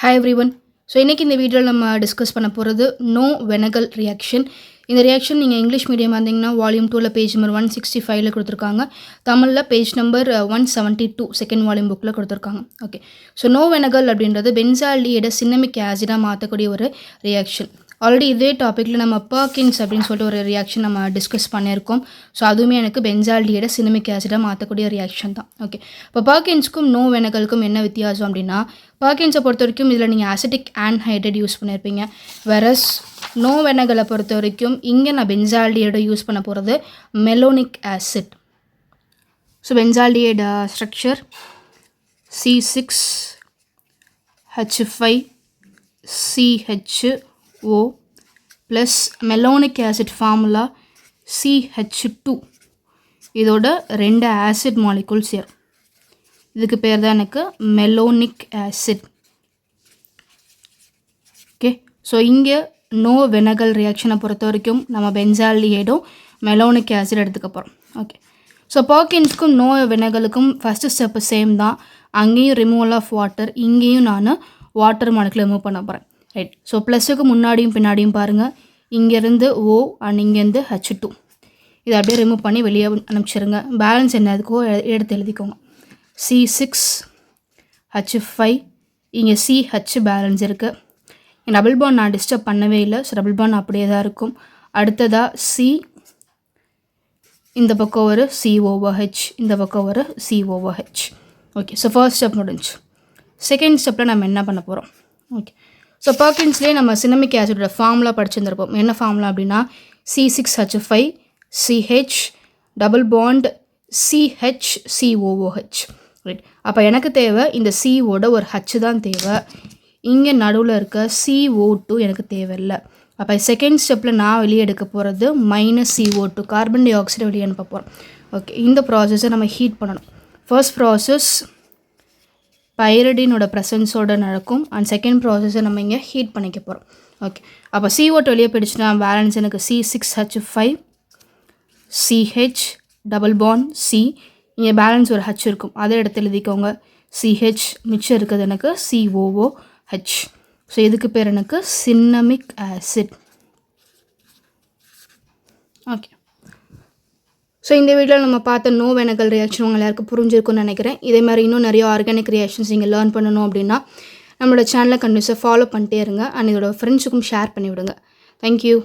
Hi everyone. So இன்றைக்கி இந்த வீடியோவில் நம்ம டிஸ்கஸ் பண்ண போகிறது நோ வெனகல் ரியாக்ஷன். இந்த ரியாக்ஷன் நீங்கள் இங்கிலீஷ் மீடியம் வந்தீங்கன்னா வால்யூம் 2ல் பேஜ் நம்பர் 165 கொடுத்துருக்காங்க. தமிழில் பேஜ் நம்பர் 172 செகண்ட் வால்யூம் புக்கில் கொடுத்துருக்காங்க. ஓகே, ஸோ நோ வெனகல் அப்படின்றது பென்சால்டியோட சின்னமிக் ஆசிடாக மாற்றக்கூடிய ஒரு ரியாக்ஷன். ஆல்ரெடி இதே டாப்பிக்கில் நம்ம பர்கின்ஸ் அப்படின்னு சொல்லிட்டு ஒரு ரியாக்ஷன் நம்ம டிஸ்கஸ் பண்ணியிருக்கோம். ஸோ அதுவுமே எனக்கு பென்சால்டியோட சின்னமிக் ஆசிடாக மாற்றக்கூடிய ரியாக்ஷன் தான். ஓகே, இப்போ பர்கின்ஸ்க்கும் நோ வெனகலுக்கும் என்ன வித்தியாசம் அப்படின்னா, பர்கின்ஸை பொறுத்த வரைக்கும் இதில் நீங்கள் ஆசிட்டிக் ஆன்ஹைட்ரேட் யூஸ் பண்ணியிருப்பீங்க. வெரஸ் நோ வெனகலை பொறுத்த வரைக்கும் இங்கே நான் பென்சால்டியோட யூஸ் பண்ண போகிறது மெலோனிக் ஆசிட். ஸோ பென்சால்டியோட structure C6H5CHO plus malonic acid formula CH2. இதோட 2 ஆசிட் மாலிகுல் சேரும். இதுக்கு பேர் தான் எனக்கு மெலோனிக் ஆசிட். ஓகே, ஸோ இங்கே நோ வெனகல் ரியாக்ஷனை பொறுத்த வரைக்கும் நம்ம பென்சால்டியோடும் மெலோனிக் ஆசிட் எடுத்துக்க போகிறோம். ஓகே, ஸோ பர்கின்ஸ்க்கும் நோ வெனகலுக்கும் ஃபஸ்ட்டு ஸ்டெப்பு சேம் தான். அங்கேயும் ரிமூவல் ஆஃப் வாட்டர், இங்கேயும் நான் வாட்டர் மாலிகுல் ரிமூவ் பண்ண போகிறேன். ரைட், ஸோ ப்ளஸுக்கு முன்னாடியும் பின்னாடியும் பாருங்கள், இங்கேருந்து O அண்ட் இங்கேருந்து H2. இதை அப்படியே ரிமூவ் பண்ணி வெளியே அனுப்பிச்சிருங்க. பேலன்ஸ் என்ன இருக்கோ எடுத்து எழுதிக்கோங்க. C6H5, இங்கே CH பேலன்ஸ் இருக்குது. டபுள் பாண்ட் நான் டிஸ்டர்ப் பண்ணவே இல்லை, ஸோ டபுள் பாண்ட் அப்படியே தான் இருக்கும். அடுத்ததாக C, இந்த பக்கம் ஒரு COOH, இந்த பக்கம் ஒரு COOH. Okay, so first step முடிஞ்சு. செகண்ட் ஸ்டெப்பில் நம்ம என்ன பண்ண போகிறோம்? ஓகே, ஸோ பர்கின்ஸ்லேயே நம்ம சின்னமிக் ஆசிடோட ஃபார்முலா படிச்சுருந்துருப்போம். என்ன ஃபார்முலா அப்படின்னா C6H5CH double bond CHCOOH. Right, அப்போ எனக்கு தேவை இந்த COட ஒரு H தான் தேவை. இங்கே நடுவில் இருக்க CO2 எனக்கு தேவையில்லை. அப்போ செகண்ட் ஸ்டெப்பில் நான் வெளியே எடுக்க போகிறது -CO2, கார்பன் டை ஆக்சைடை வெளியே அனுப்ப போகிறோம். ஓகே, இந்த ப்ராசஸை நம்ம ஹீட் பண்ணணும். ஃபர்ஸ்ட் ப்ராசஸ் பைரடினோட ப்ரெசன்ஸோடு நடக்கும். அண்ட் செகண்ட் ப்ராசஸை நம்ம இங்கே ஹீட் பண்ணிக்க போகிறோம். ஓகே, அப்போ CO2 வெளியே போயிடுச்சுன்னா பேலன்ஸ் எனக்கு C6H5CH டபுள் பாண்ட் C, இங்கே பேலன்ஸ் ஒரு H இருக்கும், அதை எடுத்து எழுதிக்கோங்க. CH மிச்சம் இருக்குது எனக்கு COOH. ஸோ இதுக்கு பேர் எனக்கு சின்னமிக் ஆசிட். ஓகே, ஸோ இந்த வீடியோவில் நம்ம பார்த்த நோ வெனகல் ரியாக்ஷன் உங்கள் எல்லாருக்கும் புரிஞ்சிருக்குன்னு நினைக்கிறேன். இதே மாதிரி இன்னும் நிறைய ஆர்கானிக் ரியாக்ஷன்ஸ் நீங்கள் லேர்ன் பண்ணணும் அப்படின்னா நம்மளோட சேனலை கண்டிப்பாக ஃபாலோ பண்ணிட்டே இருங்க. அண்ட் இதோட ஃப்ரெண்ட்ஸுக்கும் ஷேர் பண்ணிவிடுங்க. தேங்க்யூ.